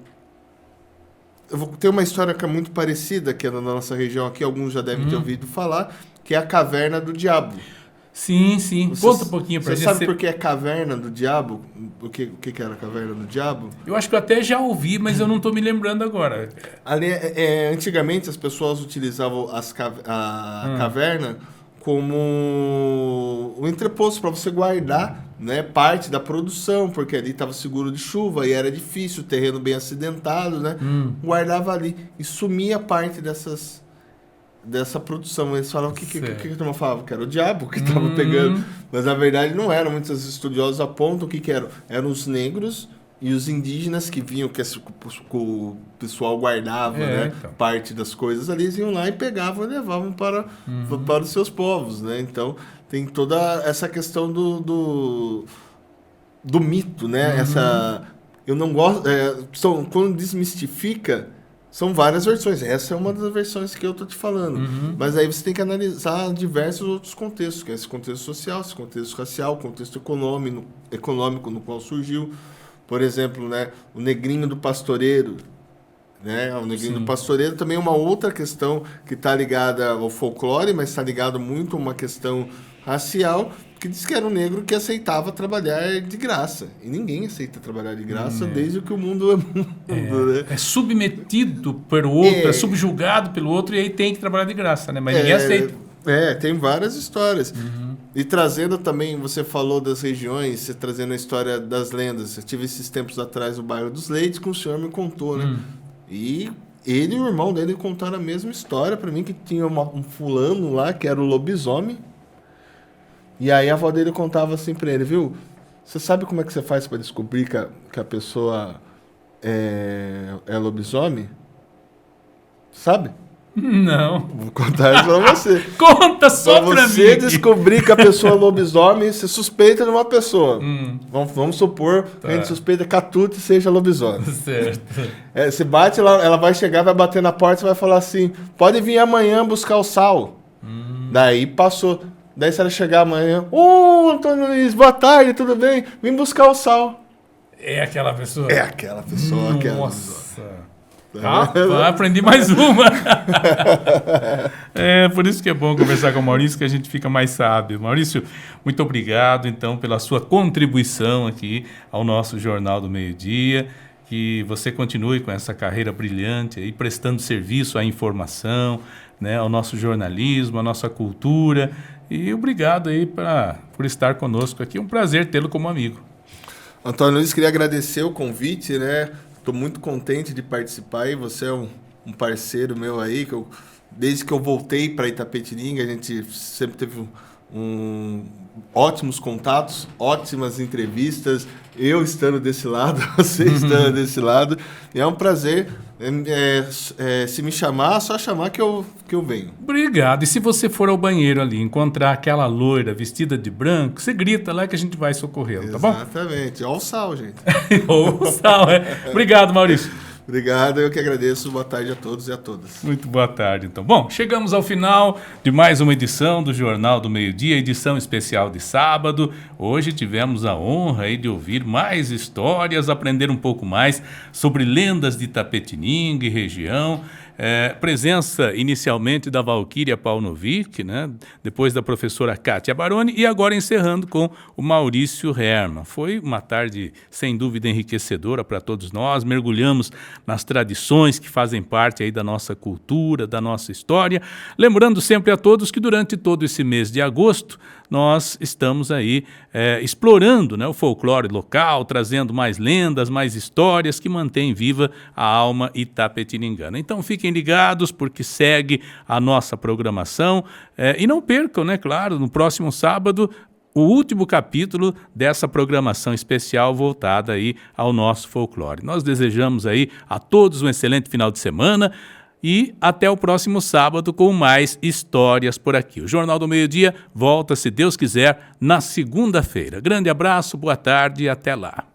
vou ter uma história que é muito parecida, que é na nossa região aqui, alguns já devem ter ouvido falar, que é a Caverna do Diabo. Sim. Conta um pouquinho pra gente. Você sabe por que é Caverna do Diabo? O que era a Caverna do Diabo? Eu acho que eu até já ouvi, mas eu não estou me lembrando agora. Ali, antigamente as pessoas utilizavam a caverna como um entreposto para você guardar, né, parte da produção, porque ali estava seguro de chuva e era difícil, terreno bem acidentado, né? Guardava ali e sumia parte dessa produção. Eles falavam que a turma falava que era o diabo que estava pegando, mas na verdade não era. Muitos estudiosos apontam que eram os negros e os indígenas que vinham, que o pessoal guardava, né, então, parte das coisas ali, eles iam lá e pegavam e levavam para os seus povos, né? Então tem toda essa questão do mito, né? Eu não gosto, quando desmistifica, são várias versões. Essa é uma das versões que eu estou te falando. Mas aí você tem que analisar diversos outros contextos, que é esse contexto social, esse contexto racial, contexto econômico no qual surgiu. Por exemplo, né, o negrinho do pastoreiro. Né? O negrinho do pastoreiro também é uma outra questão que está ligada ao folclore, mas está ligado muito a uma questão racial, que disse que era um negro que aceitava trabalhar de graça. E ninguém aceita trabalhar de graça desde que o mundo é mundo, né? É submetido pelo outro, é subjugado pelo outro e aí tem que trabalhar de graça, né? Mas ninguém aceita. Tem várias histórias. E trazendo também, você falou das regiões, você trazendo a história das lendas. Eu tive esses tempos atrás no bairro dos Leites, que o senhor me contou, né? E ele e o irmão dele contaram a mesma história para mim, que tinha um fulano lá, que era o lobisomem. E aí a avó dele contava assim para ele, viu? Você sabe como é que você faz para descobrir que a pessoa é lobisomem? Sabe? Não. Vou contar isso pra você. Conta só pra mim. Você descobrir que a pessoa é lobisomem, você suspeita de uma pessoa. Vamos supor que a gente suspeita que a Tuti seja lobisomem. Certo. Você bate lá, ela vai chegar, vai bater na porta e vai falar assim, pode vir amanhã buscar o sal. Daí passou. Daí se ela chegar amanhã, Antônio Luiz, boa tarde, tudo bem? Vim buscar o sal. É aquela pessoa? É aquela pessoa. Nossa. Rapaz, aprendi mais uma. Por isso que é bom conversar com o Maurício, que a gente fica mais sábio. Maurício, muito obrigado, então, pela sua contribuição aqui ao nosso Jornal do Meio-Dia. Que você continue com essa carreira brilhante aí, prestando serviço à informação, né, ao nosso jornalismo, à nossa cultura. E obrigado aí por estar conosco aqui. É um prazer tê-lo como amigo. Antônio Luiz, queria agradecer o convite, né? Estou muito contente de participar e você é um parceiro meu aí, desde que eu voltei para Itapetininga, a gente sempre teve ótimos contatos, ótimas entrevistas, eu estando desse lado, você estando desse lado, e é um prazer. Se me chamar, só chamar que eu venho. Obrigado. E se você for ao banheiro ali, encontrar aquela loira vestida de branco, você grita lá que a gente vai socorrê-la, tá bom? Exatamente. Olha o sal, gente. Olha o sal, Obrigado, Maurício. Obrigado, eu que agradeço. Boa tarde a todos e a todas. Muito boa tarde, então. Bom, chegamos ao final de mais uma edição do Jornal do Meio-Dia, edição especial de sábado. Hoje tivemos a honra aí de ouvir mais histórias, aprender um pouco mais sobre lendas de Itapetininga e região. Presença inicialmente da Valquíria Paunovic, né? Depois da professora Kátia Baroni e agora encerrando com o Maurício Herman. Foi uma tarde sem dúvida enriquecedora para todos nós, mergulhamos nas tradições que fazem parte aí da nossa cultura, da nossa história, lembrando sempre a todos que durante todo esse mês de agosto nós estamos aí explorando, né, o folclore local, trazendo mais lendas, mais histórias que mantêm viva a alma itapetiningana. Então fiquem ligados porque segue a nossa programação e não percam, né, claro, no próximo sábado, o último capítulo dessa programação especial voltada aí ao nosso folclore. Nós desejamos aí a todos um excelente final de semana e até o próximo sábado com mais histórias por aqui. O Jornal do Meio-Dia volta, se Deus quiser, na segunda-feira. Grande abraço, boa tarde e até lá.